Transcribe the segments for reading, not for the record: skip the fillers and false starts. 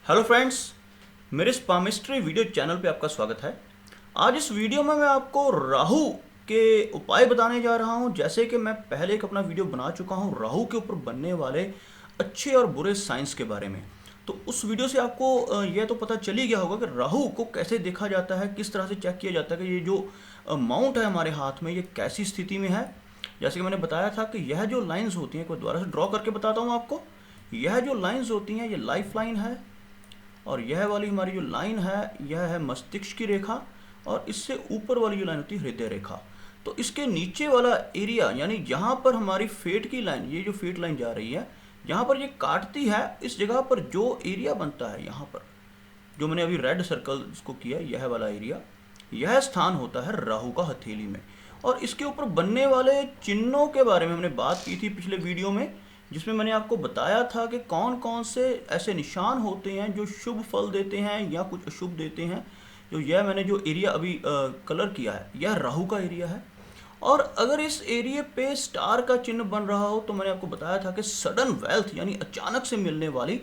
Hello friends, मेरे स्पामिस्ट्री video channel पे आपका स्वागत है। आज इस वीडियो में मैं आपको राहु के उपाय बताने जा रहा हूं। जैसे कि मैं पहले एक अपना वीडियो बना चुका हूं राहु के ऊपर बनने वाले अच्छे और बुरे साइंस के बारे में। तो उस वीडियो से आपको यह तो पता चल ही गया होगा कि राहु को कैसे देखा जाता है, किस तरह से चेक किया जाता है कि ये जो माउंट है हमारे हाथ में ये कैसी स्थिति में है। जैसे कि मैंने बताया था कि यह जो लाइंस होती हैं, को दोबारा से ड्रॉ करके बताता हूँ आपको। यह जो लाइंस होती हैं ये लाइफ लाइन है, और यह वाली हमारी जो लाइन है यह है मस्तिष्क की रेखा, और इससे ऊपर वाली जो लाइन होती है हृदय रेखा। तो इसके नीचे वाला एरिया यानी जहाँ पर हमारी फेट की लाइन, ये जो फेट लाइन जा रही है जहाँ पर ये काटती है, इस जगह पर जो एरिया बनता है यहाँ पर जो मैंने अभी रेड सर्कल इसको किया, यह वाला एरिया, यह स्थान होता है राहु का हथेली में। और इसके ऊपर बनने वाले चिन्हों के बारे में हमने बात की थी पिछले वीडियो में, जिसमें मैंने आपको बताया था कि कौन कौन से ऐसे निशान होते हैं जो शुभ फल देते हैं या कुछ अशुभ देते हैं। जो यह मैंने जो एरिया अभी कलर किया है यह राहु का एरिया है। और अगर इस एरिया पे स्टार का चिन्ह बन रहा हो तो मैंने आपको बताया था कि सडन वेल्थ यानी अचानक से मिलने वाली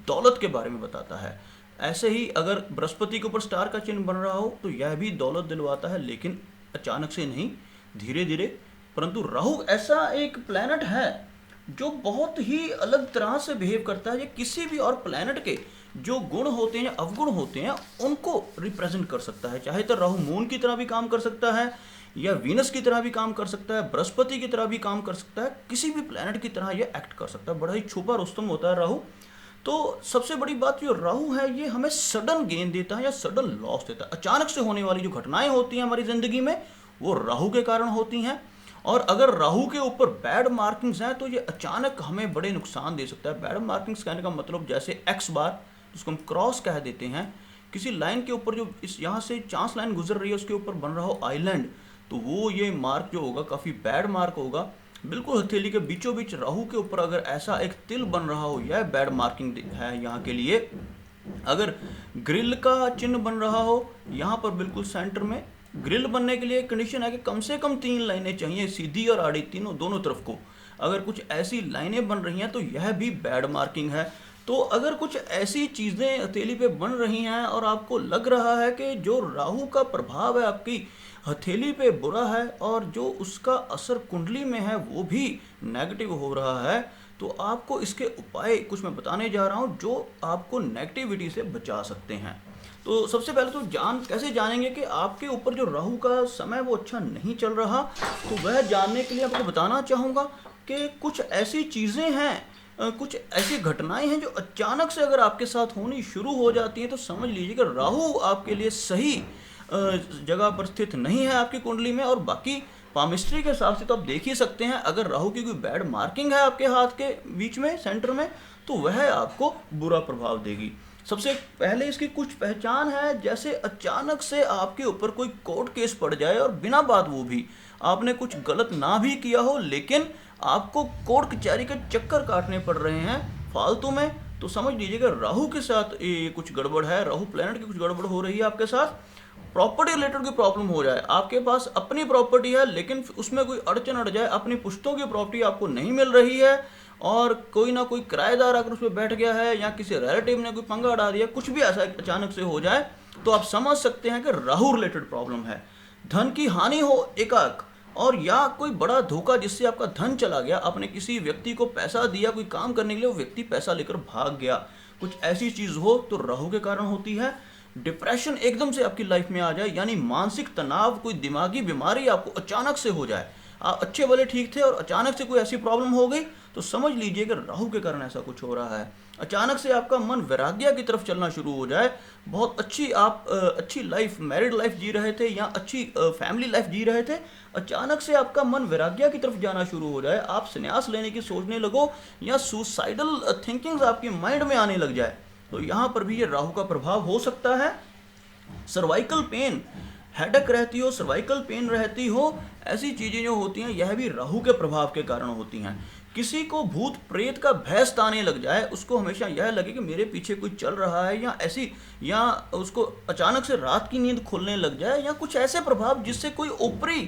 दौलत के बारे में बताता है। ऐसे ही अगर बृहस्पति के ऊपर स्टार का चिन्ह बन रहा हो तो यह भी दौलत दिलवाता है, लेकिन अचानक से नहीं, धीरे धीरे। परंतु राहु ऐसा एक प्लैनेट है जो बहुत ही अलग तरह से बिहेव करता है। ये किसी भी और प्लैनेट के जो गुण होते हैं या अवगुण होते हैं उनको रिप्रेजेंट कर सकता है। चाहे तो राहु मून की तरह भी काम कर सकता है, या वीनस की तरह भी काम कर सकता है, बृहस्पति की तरह भी काम कर सकता है, किसी भी प्लैनेट की तरह ये एक्ट कर सकता है। बड़ा ही छुपा रुस्तम होता है राहु। तो सबसे बड़ी बात जो राहु है ये हमें सडन गेन देता है या सडन लॉस देता है। अचानक से होने वाली जो घटनाएं होती हैं हमारी जिंदगी में वो राहु के कारण होती हैं। और अगर राहु के ऊपर बैड मार्किंग्स हैं तो ये अचानक हमें बड़े नुकसान दे सकता है। बैड मार्किंग्स कहने का मतलब जैसे एक्स बार, जिसको हम क्रॉस कह देते हैं, किसी लाइन के ऊपर जो इस यहाँ से चांस लाइन गुजर रही है उसके ऊपर बन रहा हो आइलैंड, तो वो ये मार्क जो होगा काफ़ी बैड मार्क होगा। बिल्कुल हथेली के बीचों बीच राहु के ऊपर अगर ऐसा एक तिल बन रहा हो, यह बैड मार्किंग है यहाँ के लिए। अगर ग्रिल का चिन्ह बन रहा हो यहाँ पर बिल्कुल सेंटर में, ग्रिल बनने के लिए कंडीशन है कि कम से कम 3 लाइनें चाहिए, सीधी और आड़ी, तीनों दोनों तरफ को। अगर कुछ ऐसी लाइनें बन रही हैं तो यह भी बैड मार्किंग है। तो अगर कुछ ऐसी चीज़ें हथेली पे बन रही हैं और आपको लग रहा है कि जो राहु का प्रभाव है आपकी हथेली पे बुरा है और जो उसका असर कुंडली में है वो भी नेगेटिव हो रहा है, तो आपको इसके उपाय कुछ मैं बताने जा रहा हूँ जो आपको नेगेटिविटी से बचा सकते हैं। तो सबसे पहले तो कैसे जानेंगे कि आपके ऊपर जो राहु का समय वो अच्छा नहीं चल रहा, तो वह जानने के लिए आपको बताना चाहूँगा कि कुछ ऐसी चीज़ें हैं, कुछ ऐसी घटनाएं हैं जो अचानक से अगर आपके साथ होनी शुरू हो जाती हैं तो समझ लीजिए कि राहु आपके लिए सही जगह पर स्थित नहीं है आपकी कुंडली में। और बाकी पामिस्ट्री के हिसाब से तो आप देख ही सकते हैं, अगर राहु की कोई बैड मार्किंग है आपके हाथ के बीच में सेंटर में तो वह आपको बुरा प्रभाव देगी। सबसे पहले इसकी कुछ पहचान है, जैसे अचानक से आपके ऊपर कोई कोर्ट केस पड़ जाए और बिना बात वो भी आपने कुछ गलत ना भी किया हो, लेकिन आपको कोर्ट कचहरी के चक्कर काटने पड़ रहे हैं फालतू में, तो समझ लीजिएगा राहु के साथ ये कुछ गड़बड़ है, राहु प्लैनेट की कुछ गड़बड़ हो रही है आपके साथ। प्रॉपर्टी रिलेटेड कोई प्रॉब्लम हो जाए, आपके पास अपनी प्रॉपर्टी है लेकिन उसमें कोई अड़चन अड़ जाए, अपनी पुश्तों की प्रॉपर्टी आपको नहीं मिल रही है और कोई ना कोई किराएदार अगर उस पर बैठ गया है या किसी रिलेटिव ने कोई पंगा अड़ा दिया, कुछ भी ऐसा अचानक से हो जाए तो आप समझ सकते हैं कि राहु रिलेटेड प्रॉब्लम है। धन की हानि हो एकाएक, और या कोई बड़ा धोखा जिससे आपका धन चला गया, आपने किसी व्यक्ति को पैसा दिया कोई काम करने के लिए, वो व्यक्ति पैसा लेकर भाग गया, कुछ ऐसी चीज़ हो तो राहु के कारण होती है। डिप्रेशन एकदम से आपकी लाइफ में आ जाए, यानी मानसिक तनाव, कोई दिमागी बीमारी आपको अचानक से हो जाए, आप अच्छे भले ठीक थे और अचानक से कोई ऐसी प्रॉब्लम हो गई तो समझ लीजिए कि राहु के कारण ऐसा कुछ हो रहा है। अचानक से आपका मन वैराग्य की तरफ चलना शुरू हो जाए, बहुत अच्छी आप अच्छी लाइफ, मैरिड लाइफ जी रहे थे या अच्छी फैमिली लाइफ जी रहे थे, अचानक से आपका मन वैराग्य की तरफ जाना शुरू हो जाए, आप संन्यास लेने की सोचने लगो या सुसाइडल थिंकिंग्स आपके माइंड में आने लग जाए, तो यहाँ पर भी ये राहु का प्रभाव हो सकता है। सर्वाइकल पेन, हेडेक रहती हो, सर्वाइकल पेन रहती हो, ऐसी चीज़ें जो होती हैं यह भी राहु के प्रभाव के कारण होती हैं। किसी को भूत प्रेत का भय सताने लग जाए, उसको हमेशा यह लगे कि मेरे पीछे कोई चल रहा है, या ऐसी, या उसको अचानक से रात की नींद खुलने लग जाए, या कुछ ऐसे प्रभाव जिससे कोई ऊपरी,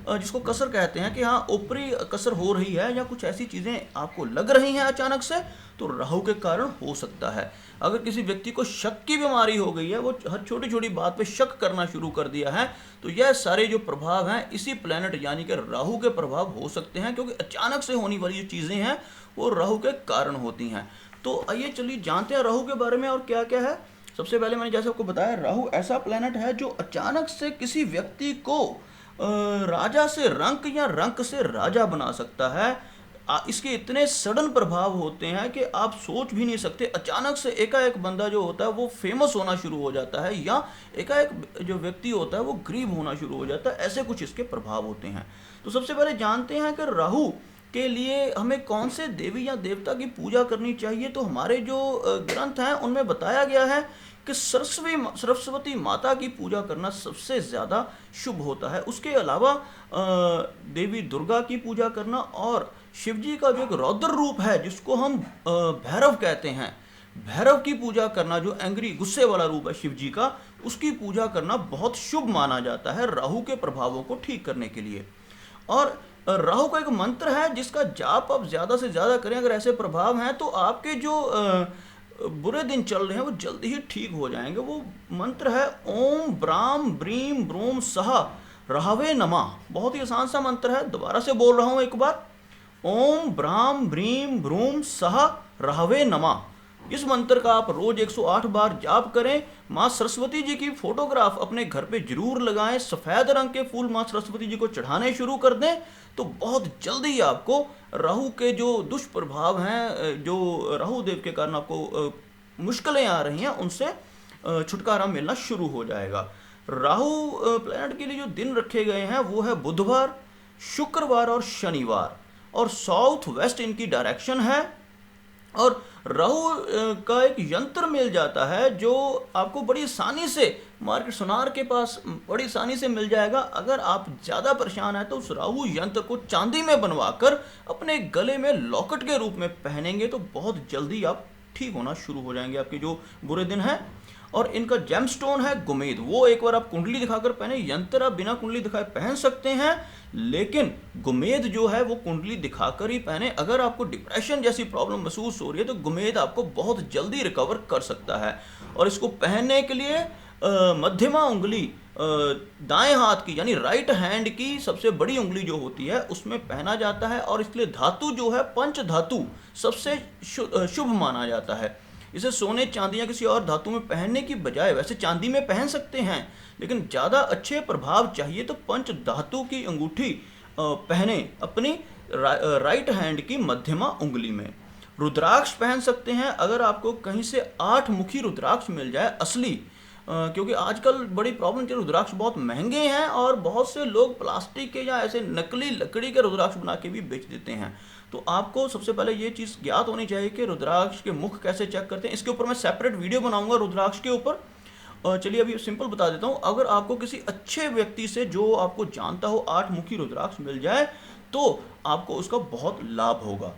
जिसको कसर कहते हैं कि हाँ ऊपरी कसर हो रही है, या कुछ ऐसी चीज़ें आपको लग रही हैं अचानक से, तो राहु के कारण हो सकता है। अगर किसी व्यक्ति को शक की बीमारी हो गई है, वो हर छोटी छोटी बात पे शक करना शुरू कर दिया है, तो यह सारे जो प्रभाव हैं इसी प्लेनेट यानी कि राहु के प्रभाव हो सकते हैं, क्योंकि अचानक से होने वाली जो चीज़ें हैं वो राहु के कारण होती हैं। तो आइए चलिए जानते हैं राहु के बारे में और क्या क्या है। सबसे पहले मैंने जैसे आपको बताया, राहु ऐसा प्लेनेट है जो अचानक से किसी व्यक्ति को राजा से रंक या रंक से राजा बना सकता है। इसके इतने सडन प्रभाव होते हैं कि आप सोच भी नहीं सकते। अचानक से एकाएक बंदा जो होता है वो फेमस होना शुरू हो जाता है, या एकाएक जो व्यक्ति होता है वो गरीब होना शुरू हो जाता है। ऐसे कुछ इसके प्रभाव होते हैं। तो सबसे पहले जानते हैं कि राहु के लिए हमें कौन से देवी या देवता की पूजा करनी चाहिए। तो हमारे जो ग्रंथ हैं उनमें बताया गया है कि सरस्वती माता की पूजा करना सबसे ज़्यादा शुभ होता है। उसके अलावा देवी दुर्गा की पूजा करना, और शिव जी का जो एक रौद्र रूप है जिसको हम भैरव कहते हैं, भैरव की पूजा करना, जो एंग्री गुस्से वाला रूप है शिव जी का, उसकी पूजा करना बहुत शुभ माना जाता है राहु के प्रभावों को ठीक करने के लिए। और राहु का एक मंत्र है जिसका जाप आप ज़्यादा से ज़्यादा करें। अगर ऐसे प्रभाव हैं तो आपके जो बुरे दिन चल रहे हैं वो जल्दी ही ठीक हो जाएंगे। वो मंत्र है ओम ब्राम ब्रीम ब्रूम सह राहवे नमः। बहुत ही आसान सा मंत्र है, दोबारा से बोल रहा हूँ एक बार, ओम ब्राम ब्रीम ब्रूम सह राहवे नमः। इस मंत्र का आप रोज 108 बार जाप करें। माँ सरस्वती जी की फोटोग्राफ अपने घर पे जरूर लगाएं। सफ़ेद रंग के फूल माँ सरस्वती जी को चढ़ाने शुरू कर दें, तो बहुत जल्दी ही आपको राहु के जो दुष्प्रभाव हैं, जो राहु देव के कारण आपको मुश्किलें आ रही हैं, उनसे छुटकारा मिलना शुरू हो जाएगा। राहु प्लैनेट के लिए जो दिन रखे गए हैं वो है बुधवार, शुक्रवार और शनिवार, और साउथ वेस्ट इनकी डायरेक्शन है। और राहु का एक यंत्र मिल जाता है जो आपको बड़ी आसानी से मार्केट सोनार के पास बड़ी आसानी से मिल जाएगा। अगर आप ज़्यादा परेशान हैं तो उस राहु यंत्र को चांदी में बनवाकर अपने गले में लॉकेट के रूप में पहनेंगे तो बहुत जल्दी आप ठीक होना शुरू हो जाएंगे, आपके जो बुरे दिन हैं। और इनका जेमस्टोन है गुमेद। वो एक बार आप कुंडली दिखाकर पहने, यंत्र आप बिना कुंडली दिखाए पहन सकते हैं, लेकिन गुमेद जो है वो कुंडली दिखाकर ही पहने। अगर आपको डिप्रेशन जैसी प्रॉब्लम महसूस हो रही है तो गुमेद आपको बहुत जल्दी रिकवर कर सकता है। और इसको पहनने के लिए मध्यमा उंगली दाएं हाथ की यानी राइट हैंड की सबसे बड़ी उंगली जो होती है उसमें पहना जाता है। और इसके लिए धातु जो है पंच धातु सबसे शुभ माना जाता है। इसे सोने चांदी या किसी और धातु में पहनने की बजाय, वैसे चांदी में पहन सकते हैं, लेकिन ज़्यादा अच्छे प्रभाव चाहिए तो पंच धातु की अंगूठी पहने अपनी राइट हैंड की मध्यमा उंगली में। रुद्राक्ष पहन सकते हैं। अगर आपको कहीं से 8 मुखी रुद्राक्ष मिल जाए असली, क्योंकि आजकल बड़ी प्रॉब्लम है, रुद्राक्ष बहुत महंगे हैं और बहुत से लोग प्लास्टिक के या ऐसे नकली लकड़ी के रुद्राक्ष बना के भी बेच देते हैं। तो आपको सबसे पहले ये चीज़ ज्ञात होनी चाहिए कि रुद्राक्ष के मुख कैसे चेक करते हैं। इसके ऊपर मैं सेपरेट वीडियो बनाऊंगा रुद्राक्ष के ऊपर। चलिए अभी सिंपल बता देता हूँ। अगर आपको किसी अच्छे व्यक्ति से जो आपको जानता हो 8 मुखी रुद्राक्ष मिल जाए तो आपको उसका बहुत लाभ होगा।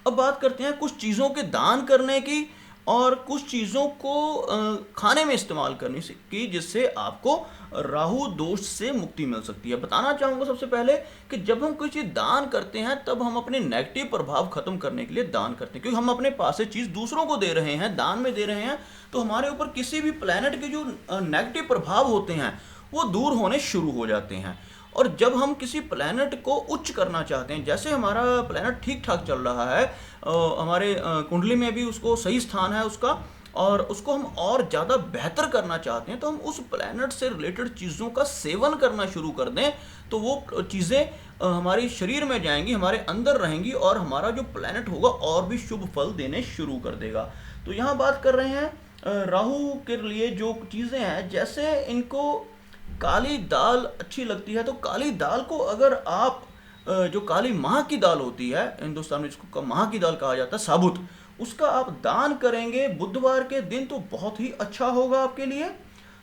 अब बात करते हैं कुछ चीज़ों के दान करने की और कुछ चीज़ों को खाने में इस्तेमाल करने की, जिससे आपको राहु दोष से मुक्ति मिल सकती है। बताना चाहूँगा सबसे पहले कि जब हम कोई चीज़ दान करते हैं तब हम अपने नेगेटिव प्रभाव खत्म करने के लिए दान करते हैं, क्योंकि हम अपने पास से चीज़ दूसरों को दे रहे हैं, दान में दे रहे हैं, तो हमारे ऊपर किसी भी प्लैनेट के जो नेगेटिव प्रभाव होते हैं वो दूर होने शुरू हो जाते हैं। और जब हम किसी प्लैनेट को उच्च करना चाहते हैं, जैसे हमारा प्लैनेट ठीक ठाक चल रहा है, हमारे कुंडली में भी उसको सही स्थान है उसका, और उसको हम और ज़्यादा बेहतर करना चाहते हैं, तो हम उस प्लैनेट से रिलेटेड चीज़ों का सेवन करना शुरू कर दें, तो वो चीज़ें हमारी शरीर में जाएंगी, हमारे अंदर रहेंगी, और हमारा जो प्लैनेट होगा और भी शुभ फल देने शुरू कर देगा। तो यहाँ बात कर रहे हैं राहु के लिए जो चीज़ें हैं, जैसे इनको काली दाल अच्छी लगती है, तो काली दाल को अगर आप जो काली माह की दाल होती है, हिंदुस्तान में जिसको माह की दाल कहा जाता है साबुत, उसका आप दान करेंगे बुधवार के दिन तो बहुत ही अच्छा होगा आपके लिए।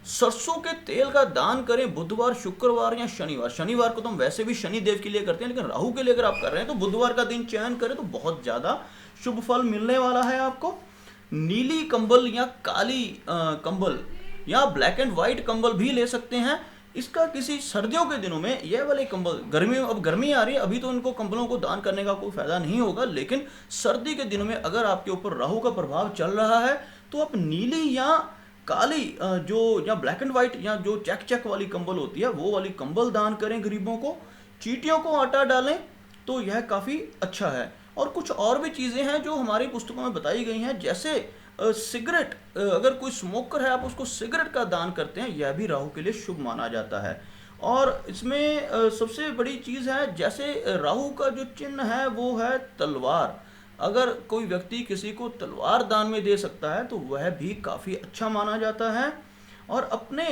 सरसों के तेल का दान करें बुधवार, शुक्रवार या शनिवार। शनिवार को तो हम वैसे भी शनि देव के लिए करते हैं, लेकिन राहु के लिए अगर आप कर रहे हैं तो बुधवार का दिन चयन करें तो बहुत ज़्यादा शुभ फल मिलने वाला है आपको। नीली कंबल या काली कंबल या ब्लैक एंड वाइट कंबल भी ले सकते हैं। इसका किसी सर्दियों के दिनों में यह वाले कंबल, अब गर्मी आ रही है, अभी तो इनको कंबलों को दान करने का कोई फायदा नहीं होगा, लेकिन सर्दी के दिनों में अगर आपके ऊपर राहु का प्रभाव चल रहा है तो आप नीली या काली जो या ब्लैक एंड व्हाइट या जो चेक चेक वाली कंबल होती है वो वाली कंबल दान करें गरीबों को। चींटियों को आटा डालें तो यह काफ़ी अच्छा है। और कुछ और भी चीज़ें हैं जो हमारी पुस्तकों में बताई गई हैं, जैसे सिगरेट, अगर कोई स्मोकर है आप उसको सिगरेट का दान करते हैं, यह भी राहु के लिए शुभ माना जाता है। और इसमें सबसे बड़ी चीज़ है, जैसे राहु का जो चिन्ह है वो है तलवार। अगर कोई व्यक्ति किसी को तलवार दान में दे सकता है तो वह भी काफ़ी अच्छा माना जाता है। और अपने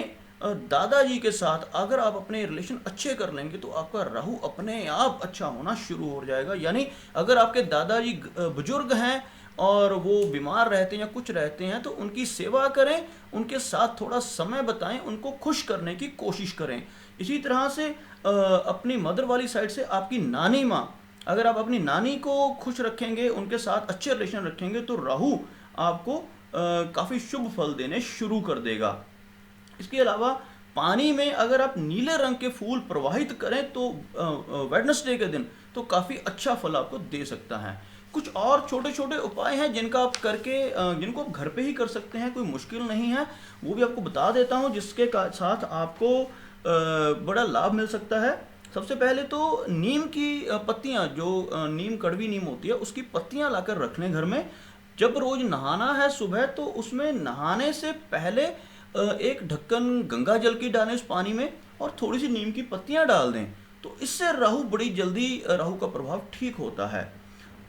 दादाजी के साथ अगर आप अपने रिलेशन अच्छे कर लेंगे तो आपका राहु अपने आप अच्छा होना शुरू हो जाएगा। यानी अगर आपके दादाजी बुजुर्ग हैं और वो बीमार रहते हैं या कुछ रहते हैं तो उनकी सेवा करें, उनके साथ थोड़ा समय बताएं, उनको खुश करने की कोशिश करें। इसी तरह से अपनी मदर वाली साइड से आपकी नानी माँ, अगर आप अपनी नानी को खुश रखेंगे, उनके साथ अच्छे रिलेशन रखेंगे तो राहु आपको काफ़ी शुभ फल देने शुरू कर देगा। इसके अलावा पानी में अगर आप नीले रंग के फूल प्रवाहित करें तो वेडनेसडे के दिन तो काफ़ी अच्छा फल आपको दे सकता है। कुछ और छोटे छोटे उपाय हैं जिनको आप जिनको आप घर पे ही कर सकते हैं, कोई मुश्किल नहीं है, वो भी आपको बता देता हूँ, जिसके साथ आपको बड़ा लाभ मिल सकता है। सबसे पहले तो नीम की पत्तियाँ, जो नीम कड़वी नीम होती है उसकी पत्तियाँ लाकर रख लें घर में। जब रोज नहाना है सुबह तो उसमें नहाने से पहले एक ढक्कन गंगा जल की डालें उस पानी में और थोड़ी सी नीम की पत्तियाँ डाल दें, तो इससे राहु बड़ी जल्दी राहु का प्रभाव ठीक होता है।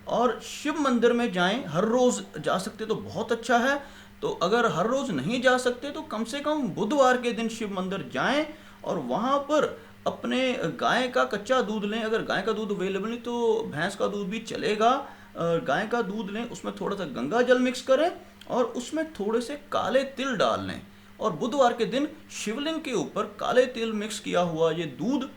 और शिव मंदिर में जाएं, हर रोज़ जा सकते तो बहुत अच्छा है, तो अगर हर रोज़ नहीं जा सकते तो कम से कम बुधवार के दिन शिव मंदिर जाएं और वहाँ पर अपने गाय का कच्चा दूध लें। अगर गाय का दूध अवेलेबल नहीं तो भैंस का दूध भी चलेगा। गाय का दूध लें, उसमें थोड़ा सा गंगा जल मिक्स करें और उसमें थोड़े से काले तिल डाल लें और बुधवार के दिन शिवलिंग के ऊपर काले तिल मिक्स किया हुआ ये दूध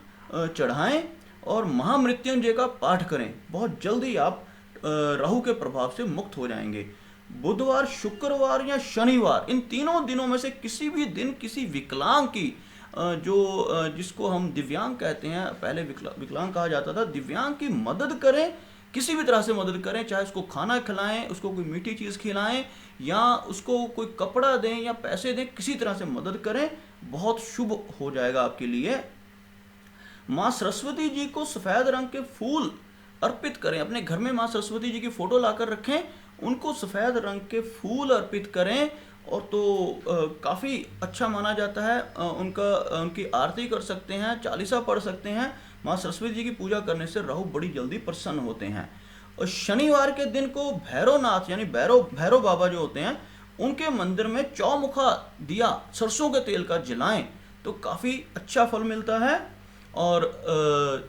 चढ़ाएं और महामृत्युंजय का पाठ करें। बहुत जल्दी आप राहु के प्रभाव से मुक्त हो जाएंगे। बुधवार, शुक्रवार या शनिवार, इन तीनों दिनों में से किसी भी दिन किसी विकलांग की जिसको हम दिव्यांग कहते हैं, पहले विकलांग कहा जाता था, दिव्यांग की मदद करें, किसी भी तरह से मदद करें, चाहे उसको खाना खिलाएं, उसको कोई मीठी चीज़ खिलाएं या उसको कोई कपड़ा दें या पैसे दें, किसी तरह से मदद करें, बहुत शुभ हो जाएगा आपके लिए। माँ सरस्वती जी को सफ़ेद रंग के फूल अर्पित करें। अपने घर में माँ सरस्वती जी की फ़ोटो लाकर रखें, उनको सफ़ेद रंग के फूल अर्पित करें और तो काफ़ी अच्छा माना जाता है। उनकी आरती कर सकते हैं, चालीसा पढ़ सकते हैं। माँ सरस्वती जी की पूजा करने से राहु बड़ी जल्दी प्रसन्न होते हैं। और शनिवार के दिन को भैरवनाथ यानी भैरव बाबा जो होते हैं उनके मंदिर में चौमुखा दिया सरसों के तेल का जलाएं तो काफ़ी अच्छा फल मिलता है। और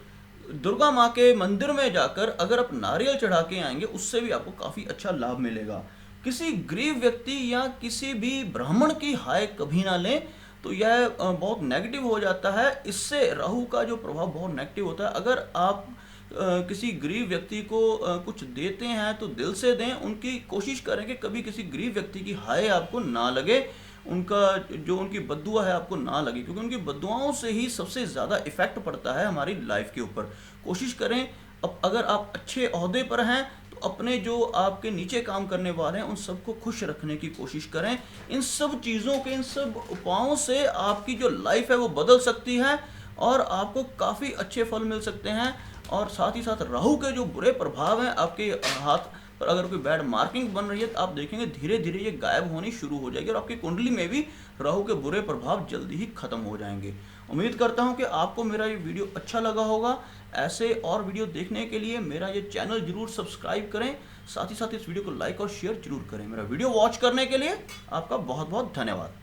दुर्गा माँ के मंदिर में जाकर अगर आप नारियल चढ़ा के आएंगे उससे भी आपको काफ़ी अच्छा लाभ मिलेगा। किसी गरीब व्यक्ति या किसी भी ब्राह्मण की हाय कभी ना लें, तो यह बहुत नेगेटिव हो जाता है। इससे राहु का जो प्रभाव बहुत नेगेटिव होता है। अगर आप किसी गरीब व्यक्ति को कुछ देते हैं तो दिल से दें, उनकी कोशिश करें कि कभी किसी गरीब व्यक्ति की हाय आपको ना लगे, उनकी बद्दुआ है आपको ना लगे, क्योंकि उनकी बद्दुआओं से ही सबसे ज़्यादा इफेक्ट पड़ता है हमारी लाइफ के ऊपर। कोशिश करें, अब अगर आप अच्छे ओहदे पर हैं तो अपने जो आपके नीचे काम करने वाले हैं उन सबको खुश रखने की कोशिश करें। इन सब चीज़ों के, इन सब उपायों से आपकी जो लाइफ है वो बदल सकती है और आपको काफ़ी अच्छे फल मिल सकते हैं। और साथ ही साथ राहु के जो बुरे प्रभाव हैं, आपके हाथ पर अगर कोई बैड मार्किंग बन रही है तो आप देखेंगे धीरे धीरे ये गायब होनी शुरू हो जाएगी और आपकी कुंडली में भी राहु के बुरे प्रभाव जल्दी ही खत्म हो जाएंगे। उम्मीद करता हूं कि आपको मेरा ये वीडियो अच्छा लगा होगा। ऐसे और वीडियो देखने के लिए मेरा ये चैनल जरूर सब्सक्राइब करें, साथ ही साथ इस वीडियो को लाइक और शेयर जरूर करें। मेरा वीडियो वॉच करने के लिए आपका बहुत बहुत धन्यवाद।